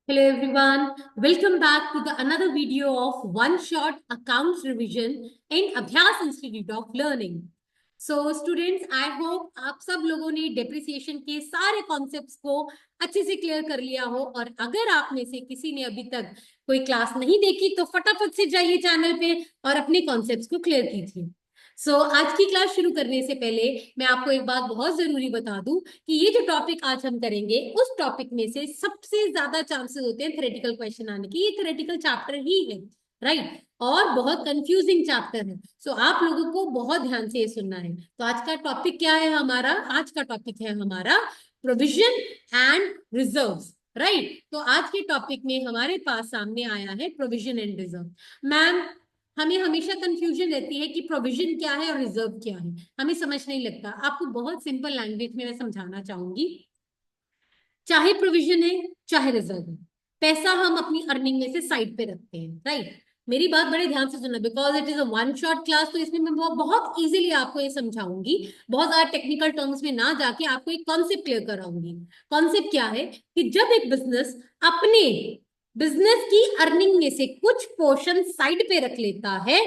Hello everyone, welcome back to the another video of one shot accounts revision in Abhyas Institute of Learning. So students, I hope आप सब लोगों ने depreciation के सारे concepts को अच्छे से क्लियर कर लिया हो। और अगर आप में से किसी ने अभी तक कोई क्लास नहीं देखी तो फटाफट से जाइए चैनल पे और अपने कॉन्सेप्ट्स को क्लियर कीजिए। आज की क्लास शुरू करने से पहले मैं आपको एक बात बहुत जरूरी बता दूं कि ये जो टॉपिक आज हम करेंगे उस टॉपिक में से सबसे ज्यादा चांसेस होते हैं थ्योरेटिकल क्वेश्चन आने की। ये थ्योरेटिकल चैप्टर ही है, राइट, और बहुत कंफ्यूजिंग चैप्टर है। आप लोगों को बहुत ध्यान से ये सुनना है। तो आज का टॉपिक क्या है हमारा? आज का टॉपिक है हमारा प्रोविजन एंड रिजर्व्स, राइट। तो आज के टॉपिक में हमारे पास सामने आया है प्रोविजन एंड रिजर्व। मैम, हमें हमेशा कंफ्यूजन रहती है कि प्रोविजन क्या है और रिजर्व क्या है, हमें समझ नहीं लगता। आपको बहुत सिंपल लैंग्वेज में मैं समझाना चाहूंगी। चाहे प्रोविजन है चाहे रिजर्व है, पैसा हम अपनी अर्निंग में से साइड पे रखते हैं, राइट। मेरी बात बड़े ध्यान से सुनना, because it is a one shot class. तो इसमें मैं बहुत इजीली आपको ये समझाऊंगी, बहुत ज्यादा टेक्निकल टर्म्स में ना जाके आपको एक कॉन्सेप्ट क्लियर कराऊंगी। कॉन्सेप्ट क्या है कि जब एक बिजनेस अपने बिजनेस की अर्निंग में से कुछ पोर्शन साइड पे रख लेता है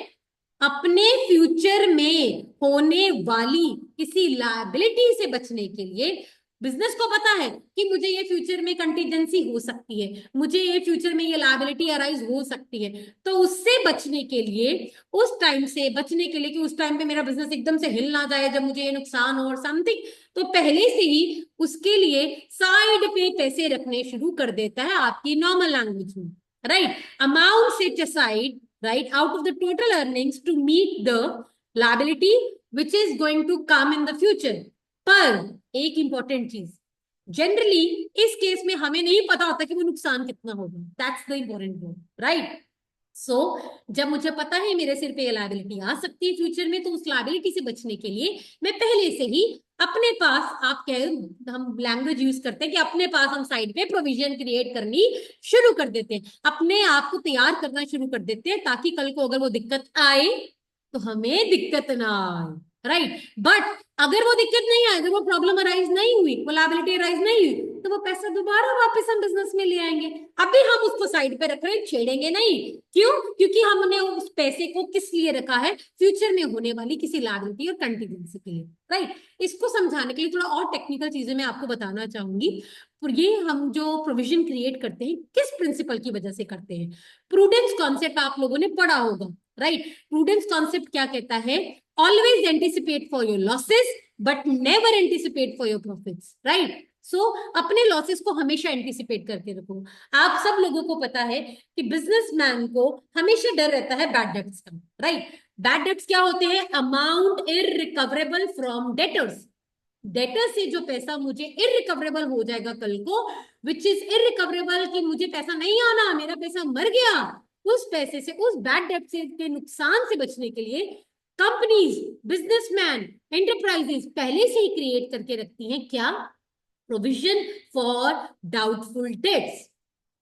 अपने फ्यूचर में होने वाली किसी लायबिलिटी से बचने के लिए। बिजनेस को पता है कि मुझे ये फ्यूचर में कंटीजेंसी हो सकती है, मुझे ये फ्यूचर में ये लायबिलिटी अराइज हो सकती है, तो उससे बचने के लिए, उस टाइम से बचने के लिए कि उस टाइम पे मेरा बिजनेस एकदम से हिल ना जाए जब मुझे ये नुकसान हो और समथिंग, तो पहले से ही उसके लिए साइड पे पैसे रखने शुरू कर देता है आपकी नॉर्मल लैंग्वेज में, right. Amount set aside, right, out of the total earnings to meet the liability which is going to come in the future। पर एक इंपॉर्टेंट चीज, जनरली इस केस में हमें नहीं पता होता कि वो नुकसान कितना होगा। That's the important point, right. जब मुझे पता है मेरे सिर पे लायबिलिटी आ सकती है फ्यूचर में, तो उस लायबिलिटी से बचने के लिए मैं पहले से ही अपने पास, आप कह, हम लैंग्वेज यूज करते हैं कि अपने पास हम साइड पे प्रोविजन क्रिएट करनी शुरू कर देते हैं, अपने आप को तैयार करना शुरू कर देते हैं, ताकि कल को अगर वो दिक्कत आए तो हमें दिक्कत ना आए, राइट। बट अगर वो दिक्कत नहीं आए, अगर वो प्रॉब्लम अराइज नहीं हुई, वो लायबिलिटी अराइज नहीं हुई, तो वो पैसा दोबारा वापस हम बिजनेस में ले आएंगे। अभी हम उसको साइड पे रख रहे हैं, छेड़ेंगे नहीं। क्यों? क्योंकि हमने उस पैसे को किस लिए रखा है? फ्यूचर में होने वाली किसी लायबिलिटी और कंटीजेंसी के लिए, राइट। इसको समझाने के लिए थोड़ा और टेक्निकल चीजें मैं आपको बताना चाहूंगी। ये हम जो प्रोविजन क्रिएट करते हैं किस प्रिंसिपल की वजह से करते हैं? प्रूडेंस कॉन्सेप्ट आप लोगों ने पढ़ा होगा, राइट। प्रूडेंस कॉन्सेप्ट क्या कहता है? Always anticipate for your losses but never anticipate for your profits, right. अपने लॉसेस को हमेशा एंटिसिपेट करके रखो। आप सब लोगों को पता है कि बिजनेसमैन को हमेशा डर रहता है बैड डेट्स का, राइट। बैड डेट्स क्या होते हैं? Amount irrecoverable from debtors. Debtor से जो पैसा मुझे इररिकवरेबल हो जाएगा कल को, विच इज इररिकवरेबल, कि मुझे पैसा नहीं आना, मेरा पैसा मर गया, उस पैसे से, उस बैड डेट से के नुकसान से बचने के लिए कंपनीज, बिजनेसमैन, एंटरप्राइजेस पहले से ही क्रिएट करके रखती हैं क्या? Provision for doubtful debts,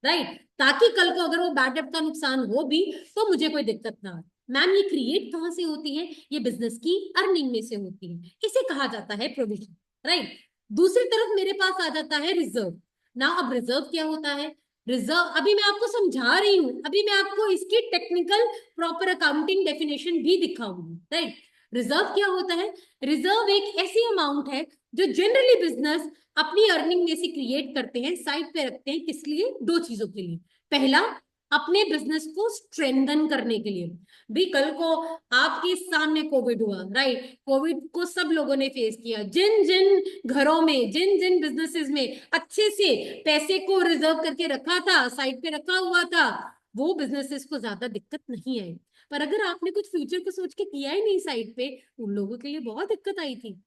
right. ताकि कल को अगर वो बैड डेट का नुकसान हो भी तो मुझे कोई दिक्कत ना आए। मैम, ये क्रिएट कहां से होती है? ये बिजनेस की अर्निंग में से होती है, इसे कहा जाता है प्रोविजन, राइट। दूसरी तरफ मेरे पास आ जाता है रिजर्व। ना, अब रिजर्व क्या होता है? रिजर्व अभी मैं आपको समझा रही हूं, अभी मैं आपको इसकी टेक्निकल प्रॉपर अकाउंटिंग डेफिनेशन भी दिखाऊंगी, राइट। रिजर्व क्या होता है? रिजर्व एक ऐसी अमाउंट है जो जनरली बिजनेस अपनी अर्निंग में से क्रिएट करते हैं, साइड पे रखते हैं। किस लिए? दो चीजों के लिए। पहला, अपने बिजनेस को स्ट्रेंथन करने के लिए। भी कल को आपके सामने कोविड हुआ, राइट। कोविड को सब लोगों ने फेस किया। जिन जिन घरों में, जिन जिन बिजनेसेस में अच्छे से पैसे को रिजर्व करके रखा था, साइड पे रखा हुआ था, वो बिजनेसेस को ज्यादा दिक्कत नहीं आई। पर अगर आपने कुछ फ्यूचर को सोच के किया ही नहीं साइड पे, उन लोगों के लिए बहुत दिक्कत आई थी,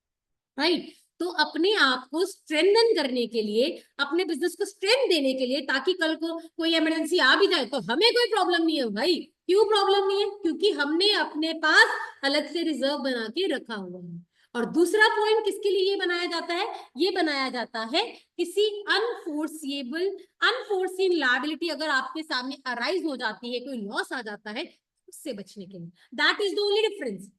राइट। तो अपने आप को स्ट्रेंथन करने के लिए, अपने बिजनेस को स्ट्रेंथ देने के लिए, ताकि कल को कोई इमरजेंसी आ भी जाए तो हमें कोई प्रॉब्लम नहीं है। भाई, क्यों प्रॉब्लम नहीं है? क्योंकि हमने अपने पास अलग से रिजर्व बना के रखा हुआ है। और दूसरा पॉइंट किसके लिए ये बनाया जाता है? ये बनाया जाता है किसी अनफोर्सिएबल, अनफोर्सीन लायबिलिटी अगर आपके सामने अराइज हो जाती है, कोई लॉस आ जाता है, उससे बचने के लिए। That is the only difference.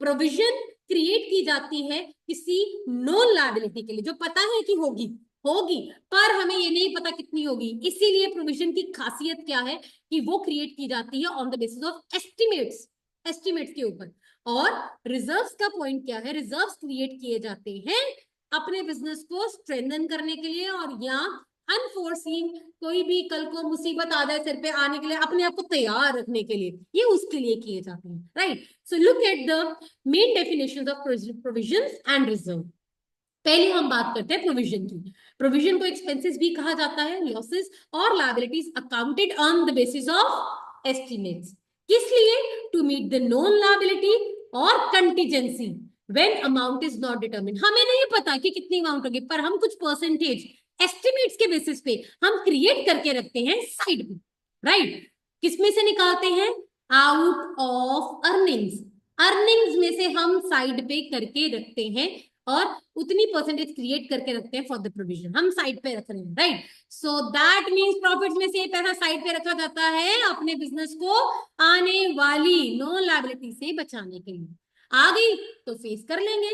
Provision create की जाती है किसी नॉन लायबिलिटी के लिए, जो पता है कि होगी, होगी, पर हमें ये नहीं पता कितनी होगी। इसीलिए प्रोविजन की खासियत क्या है कि वो क्रिएट की जाती है on the basis of estimates, estimates के ऊपर। और रिजर्व्स का पॉइंट क्या है, रिजर्व्स क्रिएट किए जाते हैं अपने बिजनेस को स्ट्रेंथन करने के लिए, और यहाँ अनफोर्सीन कोई भी कल को मुसीबत आ जाए सिर पे आने के लिए, अपने आप को तैयार रखने के लिए, ये उसके लिए किए जाते हैं, right. So look at the main definitions of provisions and reserve. पहले हम बात करते हैं प्रोविजन की। प्रोविजन को एक्सपेंसेस भी कहा जाता है, लॉसेस और liabilities accounted on the basis of estimates. किस लिए? To meet the known liability और contingency when amount is not determined. हमें नहीं पता कि कितनी अमाउंट होगी, पर हम कुछ परसेंटेज एस्टिमेट्स के बेसिस पे हम क्रिएट करके रखते हैं साइड पे, राइट। किसमें से निकालते हैं? Out of earnings. अर्निंग्स में से हम साइड पे करके रखते हैं और उतनी परसेंटेज क्रिएट करके रखते हैं फॉर द प्रोविजन, हम साइड पे रख रहे हैं, right. So that means profits में से पैसा साइड पे रखा जाता है अपने बिजनेस को आने वाली नॉन लायबिलिटी से बचाने के लिए। आ गई तो फेस कर लेंगे,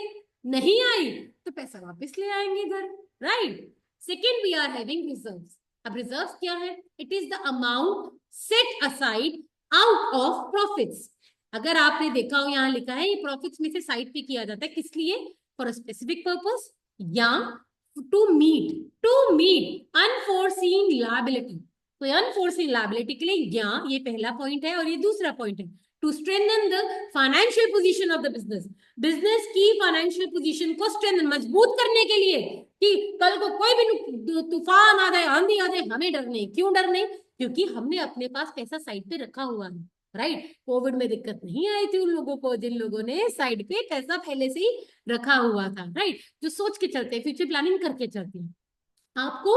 नहीं आई तो पैसा वापस ले आएंगे घर, right. Second, we are having reserves. अब रिजर्व्स क्या है? It is the amount set aside out of profits. अगर आपने देखा हो यहाँ लिखा है, ये प्रॉफिट्स में से साइड पे किया जाता है, किस लिए? फॉर अ स्पेसिफिक पर्पस या टू मीट अनफोर्सीन लायबिलिटी। तो अनफोर्सीन लायबिलिटी के लिए यहाँ ये पहला पॉइंट है, और ये दूसरा पॉइंट है to strengthen the financial position of the business. Business की फाइनेंशियल पोजीशन को स्ट्रेंथन, मजबूत करने के लिए, कि कल को कोई भी तूफान आ जाए, आंधी आ जाए, हमें डर नहीं। क्यों डर नहीं? क्योंकि हमने अपने पास पैसा साइड पे रखा हुआ है, राइट। कोविड में दिक्कत नहीं आई थी उन लोगों को जिन लोगों ने साइड पे पैसा पहले से ही रखा हुआ था, राइट। जो सोच के चलते हैं, फ्यूचर प्लानिंग करके चलते हैं। आपको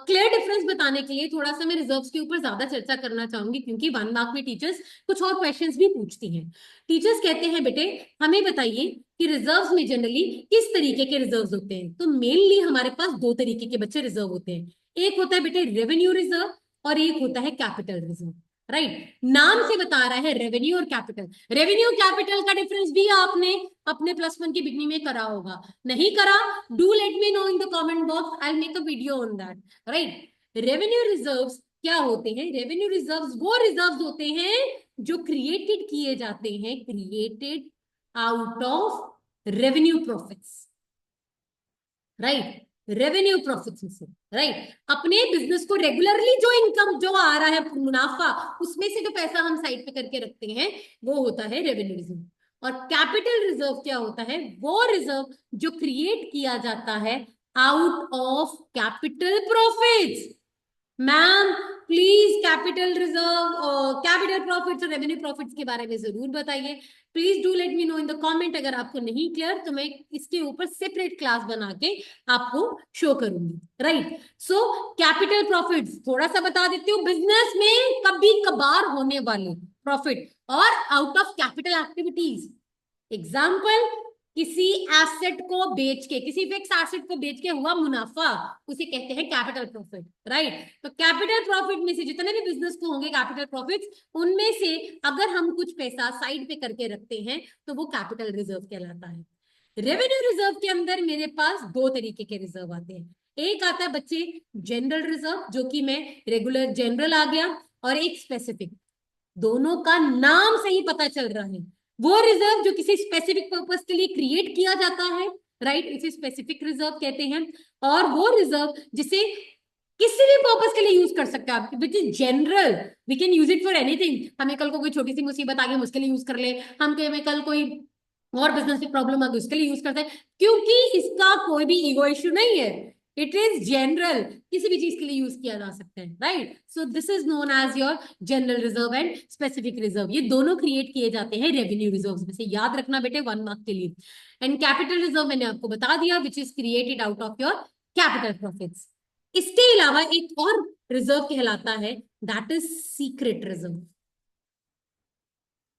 क्लियर डिफरेंस बताने के लिए थोड़ा सा मैं रिजर्व्स के ऊपर ज्यादा चर्चा करना चाहूंगी, क्योंकि 1 मार्क में टीचर्स कुछ और क्वेश्चंस भी पूछती हैं। टीचर्स कहते हैं, बेटे हमें बताइए कि रिजर्व्स में जनरली किस तरीके के रिजर्व्स होते हैं। तो मेनली हमारे पास दो तरीके के बच्चे रिजर्व होते हैं। एक होता है बेटे रेवेन्यू रिजर्व, और एक होता है कैपिटल रिजर्व, राइट। नाम से बता रहा है रेवेन्यू और कैपिटल। रेवेन्यू कैपिटल का डिफरेंस भी आपने अपने +1 की बिगनिंग में करा होगा, नहीं करा? Do let me know in the comment box, I will make a video on that, right. Revenue reserves क्या होते हैं? रेवेन्यू रिजर्व्स वो रिजर्व्स होते हैं जो क्रिएटेड किए जाते हैं, created out of revenue profits, right. Revenue profits में से, राइट। अपने बिजनेस को रेगुलरली जो इनकम जो आ रहा है, मुनाफा, उसमें से जो पैसा हम साइड पे करके रखते हैं, वो होता है रेवेन्यू रिजर्व। और कैपिटल रिजर्व क्या होता है? वो रिजर्व जो क्रिएट किया जाता है out of capital profits. Ma'am please capital reserve और कैपिटल प्रॉफिट्स और रेवेन्यू प्रॉफिट्स के बारे में जरूर बताइए। Please do let me know in the comment. अगर आपको नहीं क्लियर तो मैं इसके ऊपर सेपरेट क्लास बना के आपको शो करूंगी, राइट। सो कैपिटल प्रॉफिट्स थोड़ा सा बता देती हूँ। बिजनेस में कभी कभार होने वाले प्रॉफिट और out of capital activities. Example, किसी एसेट को बेच के, किसी फिक्स एसेट को बेच के हुआ मुनाफा, उसे कहते हैं कैपिटल प्रॉफिट, राइट। तो कैपिटल प्रॉफिट में से जितने भी बिजनेस को होंगे कैपिटल प्रॉफिट्स, उनमें से अगर हम कुछ पैसा साइड पे करके रखते हैं तो वो कैपिटल रिजर्व कहलाता है। रेवेन्यू रिजर्व के अंदर मेरे पास दो तरीके के रिजर्व आते हैं। एक आता है बच्चे जनरल रिजर्व, जो कि मैं रेगुलर जनरल आ गया, और एक स्पेसिफिक। दोनों का नाम से ही पता चल रहा है, वो रिजर्व जो किसी स्पेसिफिक पर्पस के लिए क्रिएट किया जाता है, राइट, इसे स्पेसिफिक रिजर्व कहते हैं। और वो रिजर्व जिसे किसी भी पर्पस के लिए यूज कर सकते हैं आप, which is general, we can use it for anything. हमें कल को कोई छोटी सी मुसीबत आ गई, उसके लिए यूज कर ले। हम हमें कल कोई और बिजनेस में प्रॉब्लम आ गई, उसके लिए यूज करते हैं, क्योंकि इसका कोई भी ईगो इश्यू नहीं है। इट इज जनरल, किसी भी चीज के लिए यूज किया जा सकता है, right. So this is known as your general reserve and specific reserve. ये दोनों क्रिएट किए जाते हैं रेवेन्यू रिजर्व में से, याद रखना बेटे 1 मार्क के लिए। एंड कैपिटल रिजर्व मैंने आपको बता दिया, which is created out of your capital profits. इसके अलावा एक और रिजर्व कहलाता है, that is secret reserve,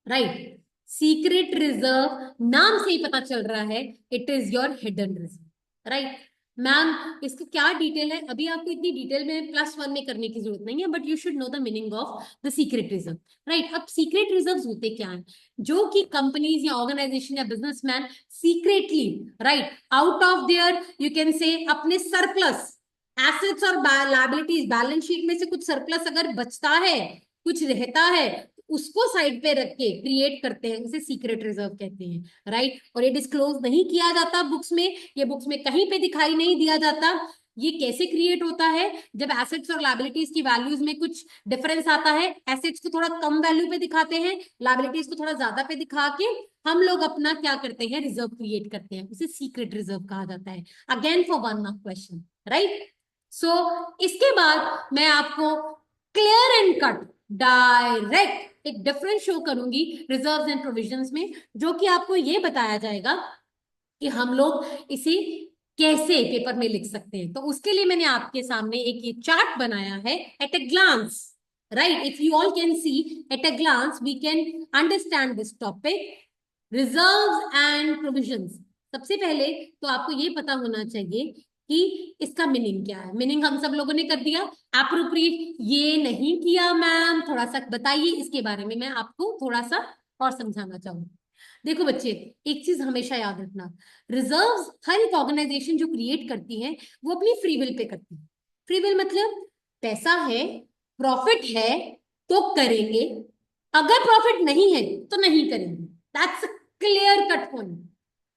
right. Secret reserve नाम से ही पता चल रहा है, it is your hidden reserve, right. Ma'am इसका क्या डिटेल है, अभी आपको इतनी डिटेल में +1 में करने की जरूरत नहीं है, but you should know the meaning of the secret reserve, right. अब सीक्रेट रिजर्व होते क्या है, जो कि कंपनीज या ऑर्गेनाइजेशन या businessman secretly, right, out of their you can say अपने सरप्लस एसेट्स और लायबिलिटीज, बैलेंस शीट में से कुछ सरप्लस अगर बचता है, कुछ रहता है, उसको साइड पे रख के क्रिएट करते हैं, उसे सीक्रेट रिजर्व कहते हैं, राइट। और ये डिस्क्लोज नहीं किया जाता बुक्स में, ये बुक्स में कहीं पे दिखाई नहीं दिया जाता। ये कैसे क्रिएट होता है, जब एसेट्स और लायबिलिटीज की वैल्यूज में कुछ डिफरेंस आता है, एसेट्स को थोड़ा कम वैल्यू पे दिखाते हैं, लायबिलिटीज को थोड़ा ज्यादा पे दिखा के हम लोग अपना क्या करते हैं, रिजर्व क्रिएट करते हैं, उसे सीक्रेट रिजर्व कहा जाता है। Again for one mark question, right. So इसके बाद मैं आपको क्लियर एंड कट डायरेक्ट एक डिफरेंस शो करूंगी रिजर्व्स एंड प्रोविजंस में, जो कि आपको ये बताया जाएगा कि हम लोग इसे कैसे पेपर में लिख सकते हैं। तो उसके लिए मैंने आपके सामने एक ये चार्ट बनाया है at a glance, right. If you all can see at a glance we can understand this topic, reserves and provisions. सबसे पहले तो आपको ये पता होना चाहिए कि इसका मीनिंग क्या है। मीनिंग हम सब लोगों ने कर दिया, एप्रोप्रिएट ये नहीं किया मैम, थोड़ा सा बताइए इसके बारे में, मैं आपको थोड़ा सा और समझाना चाहूंगी। देखो बच्चे, एक चीज हमेशा याद रखना, रिजर्व्स हर एक ऑर्गेनाइजेशन जो क्रिएट करती है वो अपनी फ्री विल पे करती है। फ्री विल मतलब पैसा है, प्रॉफिट है तो करेंगे, अगर प्रॉफिट नहीं है तो नहीं करेंगे। That's clear cut point.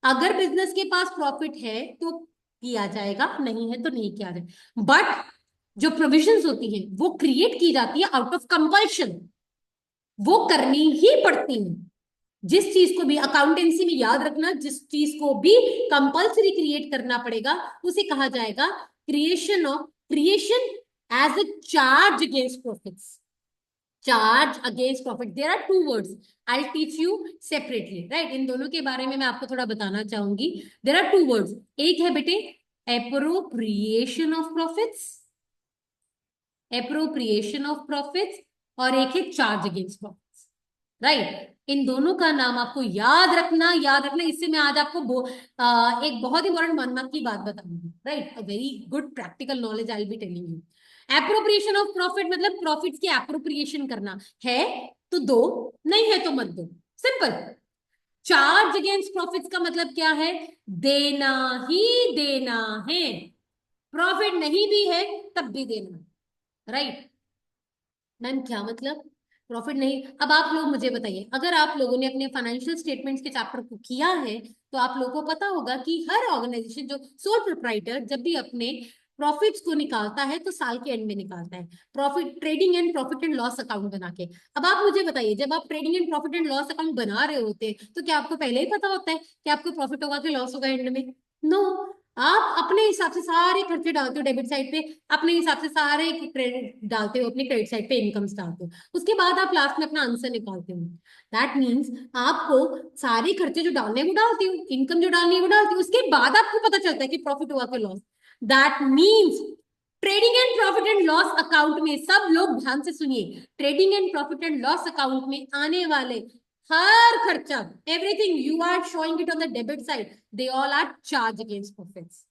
अगर बिजनेस के पास प्रॉफिट है तो किया जाएगा, नहीं है तो नहीं किया जाएगा। बट जो प्रोविजंस होती है वो क्रिएट की जाती है आउट ऑफ कंपल्शन, वो करनी ही पड़ती है। जिस चीज को भी अकाउंटेंसी में याद रखना, जिस चीज को भी कंपल्सरी क्रिएट करना पड़ेगा उसे कहा जाएगा creation as a charge against profits. Charge against profit, there are two words, I teach you separately, right. इन दोनों के बारे में मैं आपको थोड़ा बताना चाहूंगी। देयर आर टू वर्ड्स, एक है बेटे appropriation of profits, appropriation of profits, और एक है चार्ज अगेंस्ट प्रॉफिट्स, राइट। इन दोनों का नाम आपको याद रखना, याद रखना। इससे मैं आज आपको एक बहुत इंपॉर्टेंट वन मार्क की बात बताऊंगी, right. A very good practical knowledge I will be telling you. Appropriation of profit मतलब प्रॉफिट्स की एप्रोप्रिएशन करना है तो दो, नहीं है तो मत दो, सिंपल। चार्ज अगेंस्ट प्रॉफिट्स का मतलब क्या है, देना ही देना है, प्रॉफिट नहीं भी है तब भी देना, राइट। मैम क्या मतलब, प्रॉफिट नहीं? अब आप लोग मुझे बताइए, अगर आप लोगों ने अपने फाइनेंशियल स्टेटमेंट्स के चैप्टर को किया है तो आप लोगों को पता होगा कि हर ऑर्गेनाइजेशन जो सोल प्रोप्राइटर जब भी अपने प्रॉफिट्स को निकालता है तो साल के एंड में निकालता है, profit trading and profit and loss account बना के। अब आप मुझे बताइए, जब आप trading and profit and loss account बना रहे होते हैं तो क्या आपको पहले ही पता होता है कि आपको प्रॉफिट होगा कि लॉस होगा एंड में? नो। आप अपने हिसाब से सारे खर्चे डालते हो डेबिट साइड पे, अपने हिसाब से सारे क्रेडिट डालते हो, अपनी क्रेडिट साइड पे इनकम्स डालते हो, उसके बाद आप लास्ट में अपना आंसर निकालते हो। दैट मीन्स आपको सारे खर्चे जो डालने हैं वो डालते हो, इनकम जो डालनी है वो डालते हो, उसके बाद आपको पता चलता है कि प्रॉफिट हुआ कि loss. That means trading and profit and loss account में, सब लोग ध्यान से सुनिए, trading and profit and loss account में आने वाले हर खर्चा, everything you are showing it on the debit side, they all are charge against profits.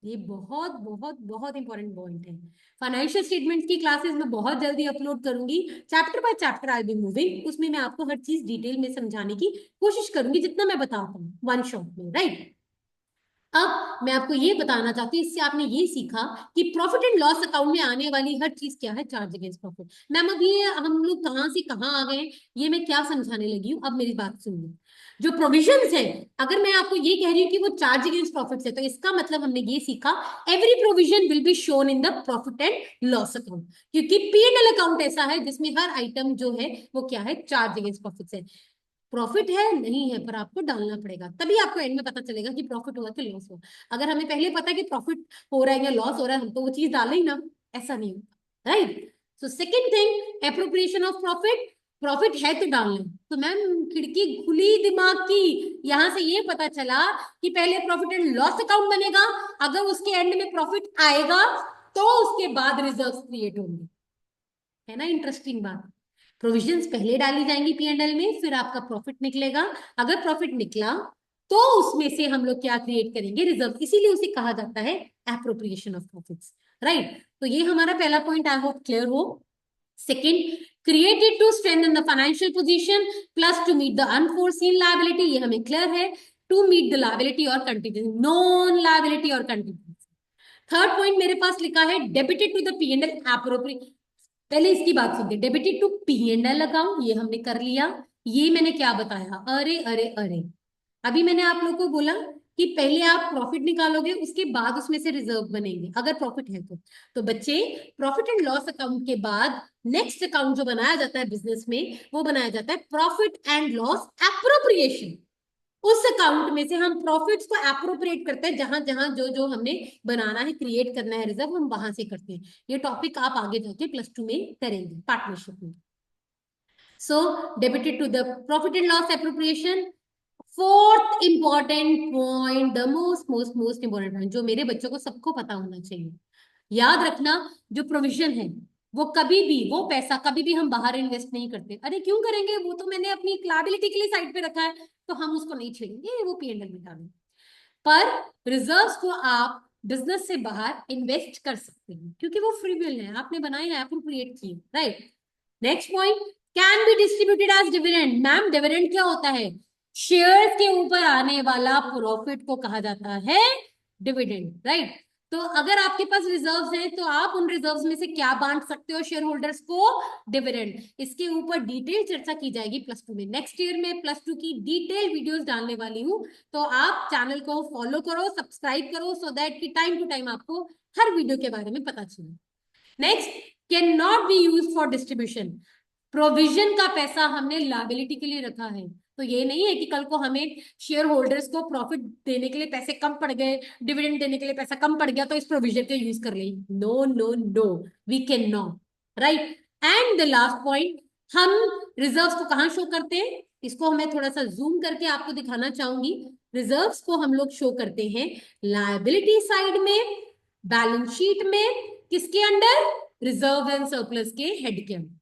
ये बहुत बहुत बहुत इंपॉर्टेंट पॉइंट है। फाइनेंशियल स्टेटमेंट्स की क्लासेस मैं बहुत जल्दी अपलोड करूंगी, chapter by chapter I be moving, उसमें मैं आपको हर चीज डिटेल में समझाने की कोशिश करूंगी जितना मैं बता पाऊँ वन शॉट में, राइट। अब मैं आपको ये बताना चाहती हूँ, इससे आपने ये सीखा कि प्रॉफिट एंड लॉस अकाउंट में आने वाली हर चीज क्या है, चार्ज अगेंस्ट प्रॉफिट। मैम अब ये हम लोग कहाँ से कहाँ आ गए, ये मैं क्या समझाने लगी हूँ, अब मेरी बात सुनिए। जो प्रोविजंस है, अगर मैं आपको ये कह रही हूँ कि वो चार्ज अगेंस्ट प्रॉफिट है, तो इसका मतलब हमने ये सीखा every provision will be shown in the profit and loss account, क्योंकि P&L अकाउंट ऐसा है जिसमें हर आइटम जो है वो क्या है, चार्ज अगेंस्ट प्रॉफिट है। प्रॉफिट है नहीं है पर आपको डालना पड़ेगा, तभी आपको एंड में पता चलेगा कि प्रॉफिट हुआ कि लॉस हुआ। अगर हमें पहले पता है कि प्रॉफिट हो रहा है या लॉस हो रहा है, हम तो वो चीज डालें ही ना, ऐसा नहीं होता, right. So second thing, appropriation of profit, profit है तो डालना। तो मैम खिड़की खुली दिमाग की, यहां से ये पता चला कि पहले प्रॉफिट एंड लॉस अकाउंट बनेगा, अगर उसके एंड में प्रॉफिट आएगा तो उसके बाद रिजर्व क्रिएट होंगे, है ना इंटरेस्टिंग बात। प्रोविजंस पहले डाली जाएंगी P&L में, फिर आपका प्रॉफिट निकलेगा, अगर प्रॉफिट निकला तो उसमें से हम लोग क्या क्रिएट करेंगे, रिजर्व, इसीलिए उसे कहा जाता है एप्रोप्रिएशन ऑफ प्रॉफिट्स, राइट। तो ये हमारा पहला पॉइंट, आई होप क्लियर हो। Second, created to strengthen the financial position plus to meet the unforeseen liability, ये हमें क्लियर है, to meet the liability और contingency, non liability और contingency। थर्ड पॉइंट मेरे पास लिखा है debited to the P and L appropriate, पहले इसकी बात सुनते, debited to P and L account, ये हमने कर लिया। ये मैंने क्या बताया, अरे अरे अरे, अभी मैंने आप लोग को बोला कि पहले आप प्रॉफिट निकालोगे, उसके बाद उसमें से रिजर्व बनेंगे अगर प्रॉफिट है तो बच्चे प्रॉफिट एंड लॉस अकाउंट के बाद नेक्स्ट अकाउंट जो बनाया जाता है बिजनेस में, वो बनाया जाता है प्रॉफिट एंड लॉस एप्रोप्रिएशन। उस अकाउंट में से हम प्रॉफिट्स को एप्रोप्रिएट करते हैं, जहां जहां जो जो हमने बनाना है, क्रिएट करना है रिजर्व, हम वहां से करते हैं। ये टॉपिक आप आगे जाके +2 में करेंगे पार्टनरशिप में। So debited to the profit and loss appropriation. Fourth important point, the most important point, जो मेरे बच्चों को सबको पता होना चाहिए, याद रखना, जो प्रोविजन है वो कभी भी, वो पैसा कभी भी हम बाहर इन्वेस्ट नहीं करते। अरे क्यों करेंगे, वो तो मैंने अपनी लायबिलिटी के लिए साइड पे रखा है, तो हम उसको नहीं छेड़ेंगे, वो पीएनएल में डालेंगे। पर रिजर्व्स को आप बिजनेस से बाहर इन्वेस्ट कर सकते हैं, क्योंकि वो फ्री विल है, आपने बनाए हैं, अप्रोप्रिएट किए, right. Next point, can be distributed as dividend. Ma'am dividend क्या होता है, शेयर्स के ऊपर आने वाला प्रॉफिट को कहा जाता है डिविडेंड, राइट। तो अगर आपके पास रिजर्व्स हैं तो आप उन रिजर्व्स में से क्या बांट सकते हो शेयर होल्डर्स को, डिविडेंड। इसके ऊपर डिटेल चर्चा की जाएगी +2 में। नेक्स्ट ईयर में +2 की डिटेल वीडियोस डालने वाली हूँ, तो आप चैनल को फॉलो करो, सब्सक्राइब करो, सो दैट कि टाइम टू टाइम आपको हर वीडियो के बारे में पता चले। Next, can not be use for distribution. Provision का पैसा हमने लायबिलिटी के लिए रखा है, तो ये नहीं है कि कल को हमें शेयर होल्डर्स को प्रॉफिट देने के लिए पैसे कम पड़ गए, डिविडेंड देने के लिए पैसा कम पड़ गया, तो इस प्रोविजन को यूज कर लें। No no no, we can not, right. And the last point, हम रिजर्व्स को कहाँ शो करते हैं, इसको मैं थोड़ा सा जूम करके आपको दिखाना चाहूंगी। रिजर्व्स को हम लोग शो करते हैं लायबिलिटी साइड में, बैलेंस शीट में, किसके अंडर, रिजर्व एंड सरप्लस के हेड के अंदर।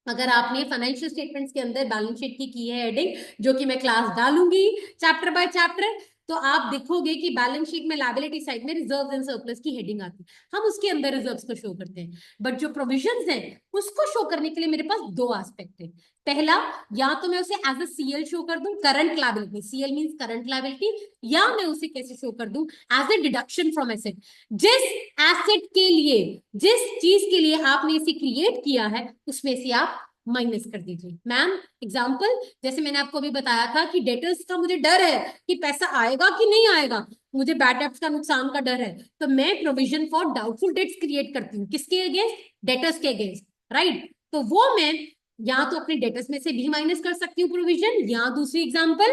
अगर आपने फाइनेंशियल स्टेटमेंट्स के अंदर बैलेंस शीट की है हेडिंग, जो कि मैं क्लास डालूंगी चैप्टर बाय चैप्टर, तो आप देखोगे कि बैलेंस शीट में लायबिलिटी साइड में रिजर्व्स एंड सरप्लस की हेडिंग आती है, हम उसके अंदर रिजर्व्स को शो करते हैं। बट जो प्रोविजंस हैं उसको शो करने के लिए मेरे पास दो एस्पेक्ट है। पहला, या तो मैं उसे एज अ सीएल शो कर दूं, current liability, CL means current liability, या मैं उसे कैसे शो कर दूं, as a deduction from asset. जिस एसेट के लिए, जिस चीज के लिए आपने इसे क्रिएट किया है, उसमें से आप माइनस कर दीजिए। मैम एग्जाम्पल, जैसे मैंने आपको अभी बताया था कि डेटर्स का मुझे डर है कि पैसा आएगा कि नहीं आएगा, मुझे बैड डेट्स का नुकसान का डर है, तो मैं provision for doubtful debts create करती हूँ, किसके अगेंस्ट, डेटर्स के अगेंस्ट, राइट। तो वो मैं या तो अपने डेटर्स में से भी माइनस कर सकती हूँ प्रोविजन, या दूसरी एग्जाम्पल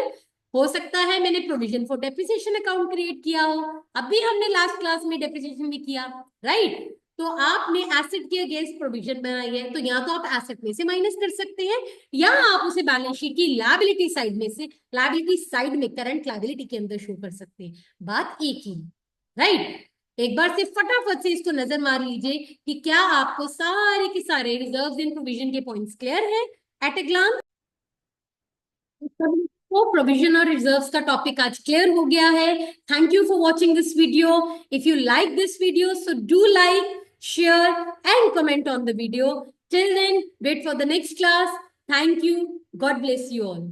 हो सकता है मैंने provision for depreciation account create किया हो, अभी हमने लास्ट क्लास में डेप्रिसिएशन भी किया, राइट। तो आपने एसेट के अगेंस्ट प्रोविजन बनाई है, तो या तो आप एसेट में से माइनस कर सकते हैं, या आप उसे बैलेंस शीट की लायबिलिटी साइड में से, लायबिलिटी साइड में करंट लायबिलिटी के अंदर शो कर सकते हैं। बात एक ही, राइट। एक बार से फटाफट से इसको नजर मार लीजिए कि क्या आपको सारे के सारे रिजर्व्स एंड प्रोविजन के पॉइंट्स क्लियर है एट ए ग्लांस। तो प्रोविजन और रिजर्व्स का टॉपिक आज क्लियर हो गया है। Thank you for watching this video. If you like this video, so do like, share and comment on the video. Till then, wait for the next class. Thank you. God bless you all.